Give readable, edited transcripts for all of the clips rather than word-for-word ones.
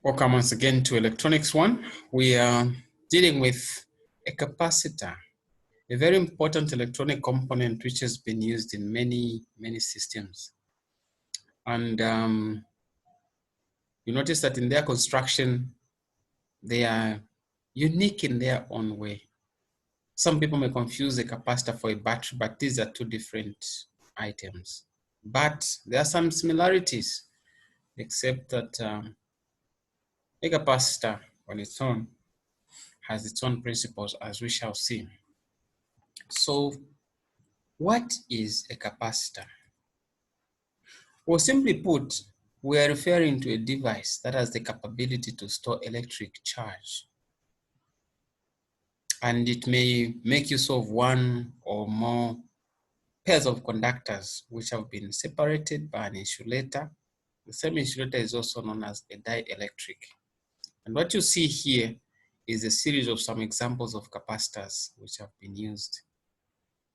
Welcome once again to Electronics 1. We are dealing with a capacitor, a very important electronic component which has been used in many systems. And you notice that in their construction, they are unique in their own way. Some people may confuse a capacitor for a battery, but these are two different items. But there are some similarities, except that a capacitor on its own has its own principles, as we shall see. So what is a capacitor? Well, simply put, we are referring to a device that has the capability to store electric charge. And it may make use of one or more pairs of conductors which have been separated by an insulator. The same insulator is also known as a dielectric. And what you see here is a series of some examples of capacitors which have been used.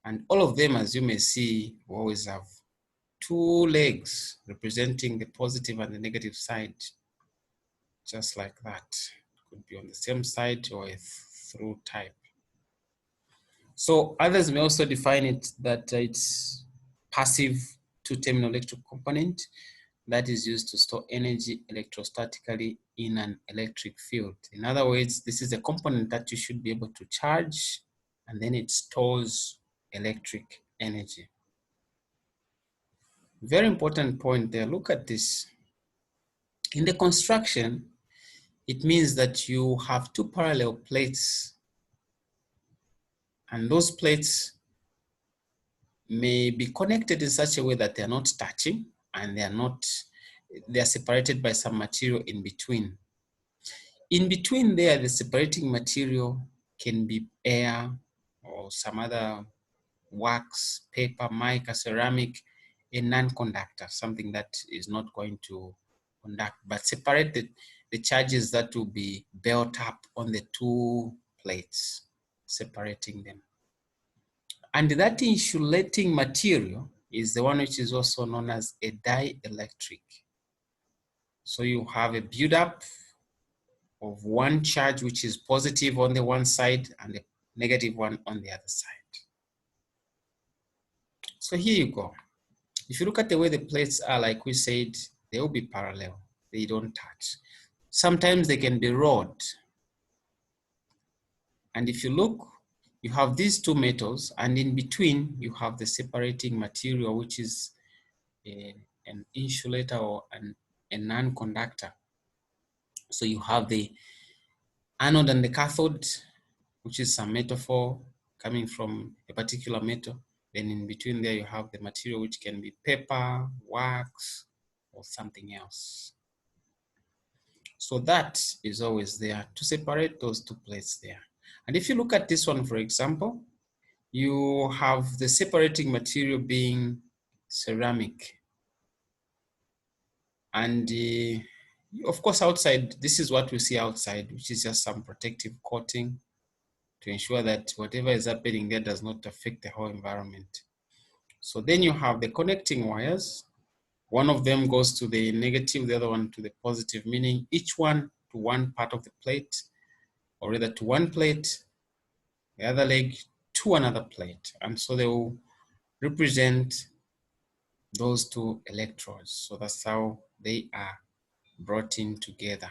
And all of them, as you may see, always have two legs representing the positive and the negative side, just like that. It could be on the same side or a through type. So others may also define it that it's passive two-terminal electric component that is used to store energy electrostatically in an electric field. In other words, this is a component that you should be able to charge, and then it stores electric energy. Very important point there. Look at this. In the construction, it means that you have two parallel plates, and those plates may be connected in such a way that they're not touching and they're separated by some material in between. In between there, the separating material can be air or some other wax, paper, mica, ceramic, a non-conductor, something that is not going to conduct, but separate the charges that will be built up on the two plates, separating them. And that insulating material is the one which is also known as a dielectric. So you have a buildup of one charge which is positive on the one side and a negative one on the other side. So here you go. If you look at the way the plates are, like we said, they will be parallel. They don't touch. Sometimes they can be rolled. And if you look, you have these two metals, and in between, you have the separating material, which is an insulator or a non-conductor. So you have the anode and the cathode, which is some metaphor coming from a particular metal. Then in between there, you have the material, which can be paper, wax, or something else. So that is always there to separate those two plates there. And if you look at this one, for example, you have the separating material being ceramic. And of course, outside, this is what we see outside, which is just some protective coating to ensure that whatever is happening there does not affect the whole environment. So then you have the connecting wires. One of them goes to the negative, the other one to the positive, meaning each one to one part of the plate, or rather to one plate, the other leg to another plate. And so they will represent those two electrodes. So that's how they are brought in together.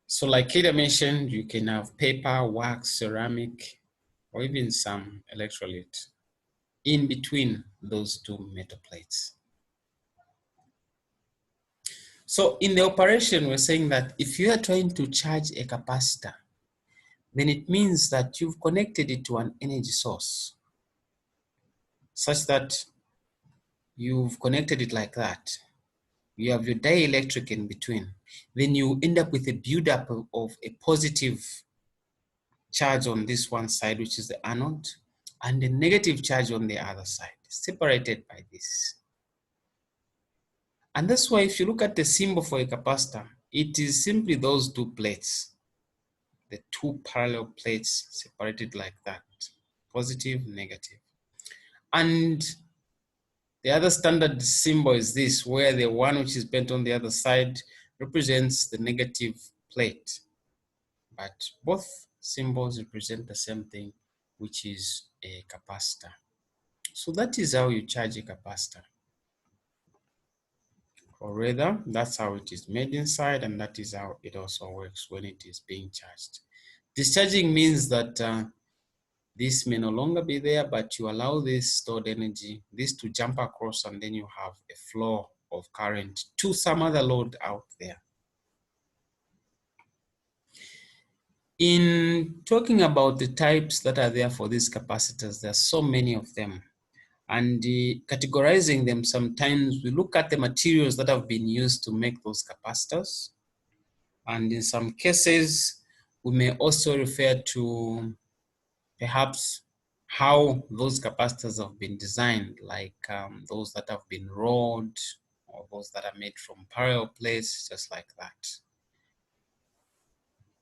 So like Keda mentioned, you can have paper, wax, ceramic, or even some electrolyte in between those two metal plates. So in the operation, we're saying that if you are trying to charge a capacitor, then it means that you've connected it to an energy source, such that you've connected it like that. You have your dielectric in between. Then you end up with a buildup of a positive charge on this one side, which is the anode, and a negative charge on the other side, separated by this. And that's why if you look at the symbol for a capacitor, it is simply those two plates, the two parallel plates separated like that, positive, negative. And The other standard symbol is this, where the one which is bent on the other side represents the negative plate. But both symbols represent the same thing, which is a capacitor. So that is how you charge a capacitor. Or rather, that's how it is made inside, and that is how it also works when it is being charged. Discharging means that this may no longer be there, but you allow this stored energy, this to jump across, and then you have a flow of current to some other load out there. In talking about the types that are there for these capacitors, there are so many of them. And categorizing them, sometimes we look at the materials that have been used to make those capacitors. And in some cases, we may also refer to perhaps how those capacitors have been designed, like those that have been rolled or those that are made from parallel plates, just like that.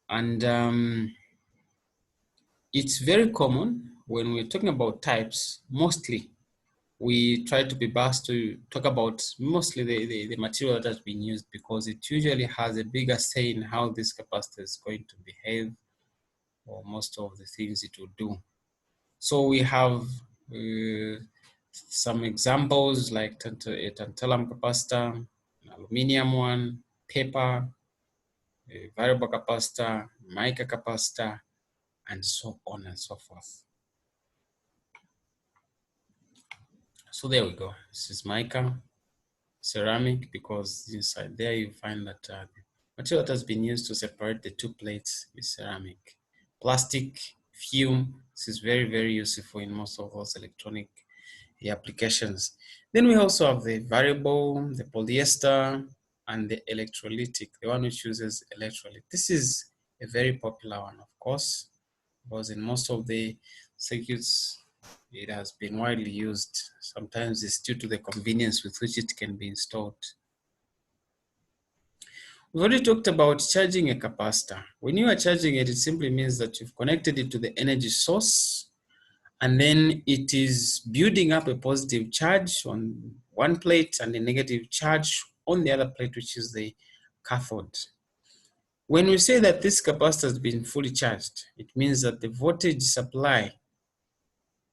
And it's very common when we're talking about types, mostly we try to be best to talk about mostly the material that has been used, because it usually has a bigger say in how this capacitor is going to behave, or most of the things it will do. So we have some examples like a tantalum capacitor, an aluminium one, paper, a variable capacitor, mica capacitor, and so on and so forth. So there we go. This is mica, ceramic, because inside there you find that the material that has been used to separate the two plates is ceramic. Plastic, fume, this is very, very useful in most of those electronic applications. Then we also have the variable, the polyester, and the electrolytic, the one which uses electrolyte. This is a very popular one, of course, because in most of the circuits, it has been widely used. Sometimes it's due to the convenience with which it can be installed. We've already talked about charging a capacitor. When you are charging it, it simply means that you've connected it to the energy source, and then it is building up a positive charge on one plate and a negative charge on the other plate, which is the cathode. When we say that this capacitor has been fully charged, it means that the voltage supply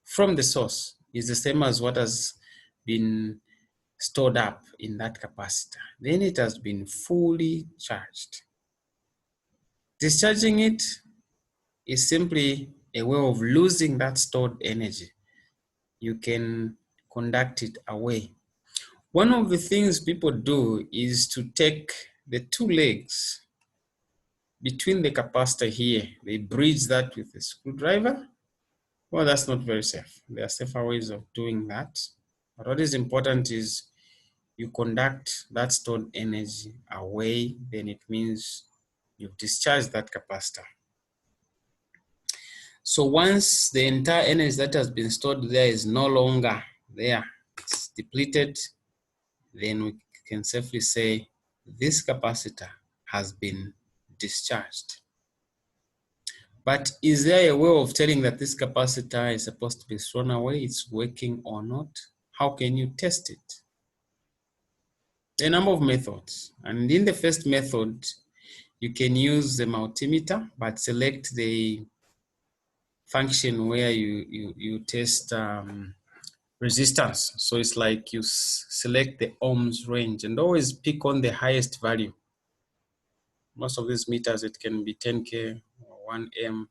from the source is the same as what has been stored up in that capacitor. Then it has been fully charged. Discharging it is simply a way of losing that stored energy. You can conduct it away. One of the things people do is to take the two legs between the capacitor here. They bridge that with a screwdriver. Well, that's not very safe. There are safer ways of doing that. But what is important is you conduct that stored energy away, then it means you've discharged that capacitor. So once the entire energy that has been stored there is no longer there, it's depleted, then we can safely say this capacitor has been discharged. But is there a way of telling that this capacitor is supposed to be thrown away, it's working or not? How can you test it? There are a number of methods. And in the first method, you can use the multimeter, but select the function where you test resistance. So it's like you select the ohms range and always pick on the highest value. Most of these meters, it can be 10K or 1 M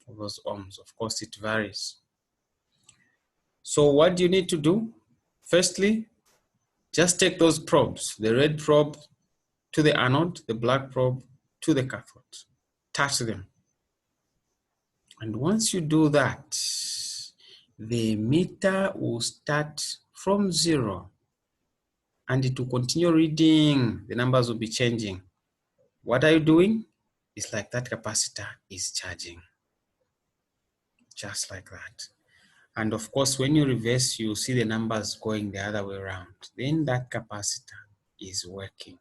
of those ohms. Of course, it varies. So what do you need to do? Firstly, just take those probes, the red probe to the anode, the black probe to the cathode. Touch them. And once you do that, the meter will start from 0 and it will continue reading. The numbers will be changing. What are you doing? It's like that capacitor is charging. Just like that. And of course, when you reverse, you'll see the numbers going the other way around. Then that capacitor is working.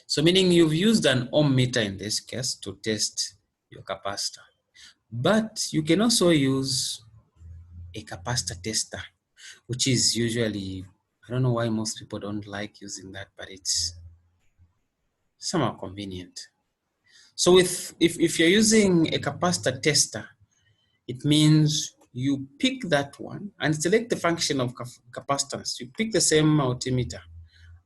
So meaning you've used an ohm meter in this case to test your capacitor. But you can also use a capacitor tester. which is usually, I don't know why most people don't like using that, but it's somehow convenient. So if you're using a capacitor tester, it means you pick that one and select the function of capacitance. You pick the same multimeter.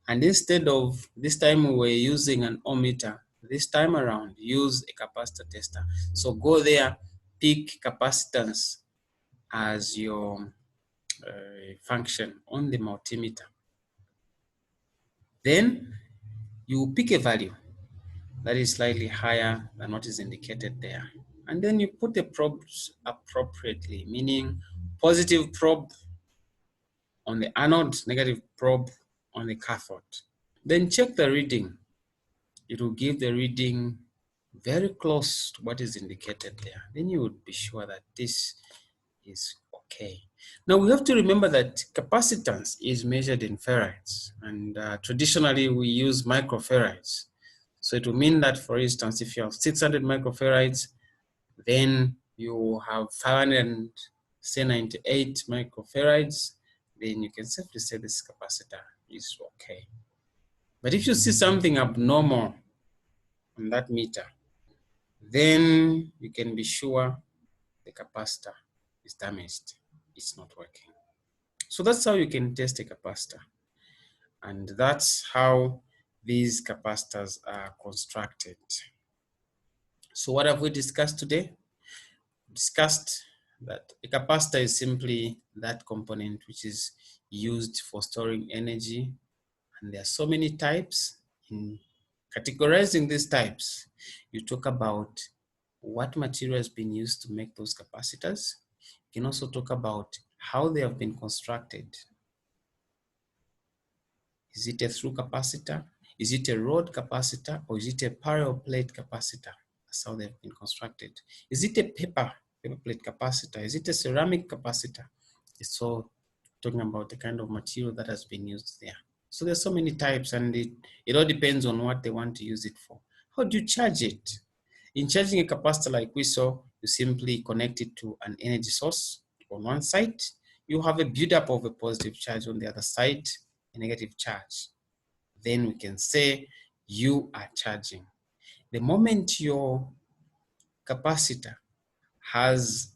And instead of this time we're using an ohmmeter, this time around use a capacitor tester. So go there, pick capacitance as your function on the multimeter. Then you pick a value that is slightly higher than what is indicated there. And then you put the probes appropriately, meaning positive probe on the anode, negative probe on the cathode. Then check the reading. It will give the reading very close to what is indicated there. Then you would be sure that this is okay. Now we have to remember that capacitance is measured in farads, and traditionally we use microfarads. So it will mean that, for instance, if you have 600 microfarads, then you have 598 microfarads, then you can safely say this capacitor is okay. But if you see something abnormal on that meter, then you can be sure the capacitor is damaged. It's not working. So that's how you can test a capacitor. And that's how these capacitors are constructed. So what have we discussed today? We discussed that a capacitor is simply that component which is used for storing energy. And there are so many types. In categorizing these types, you talk about what material has been used to make those capacitors. You can also talk about how they have been constructed. Is it a through capacitor? Is it a rod capacitor? Or is it a parallel plate capacitor? That's how they've been constructed. Is it a paper plate capacitor? Is it a ceramic capacitor? It's all talking about the kind of material that has been used there. So there's so many types, and it all depends on what they want to use it for. How do you charge it? In charging a capacitor like we saw, you simply connect it to an energy source on one side. You have a buildup of a positive charge on the other side, a negative charge. Then we can say you are charging. The moment your capacitor has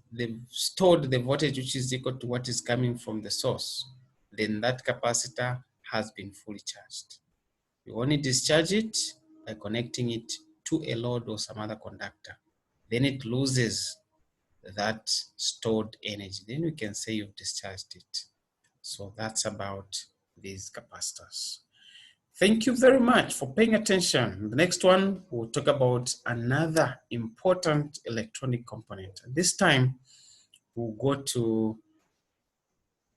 stored the voltage which is equal to what is coming from the source, then that capacitor has been fully charged. You only discharge it by connecting it to a load or some other conductor. Then it loses that stored energy. Then we can say you've discharged it. So that's about these capacitors. Thank you very much for paying attention. The next one, we'll talk about another important electronic component. This time, we'll go to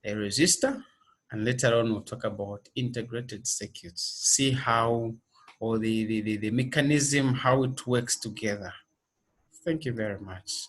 a resistor, and later on, we'll talk about integrated circuits. See how, or the mechanism, how it works together. Thank you very much.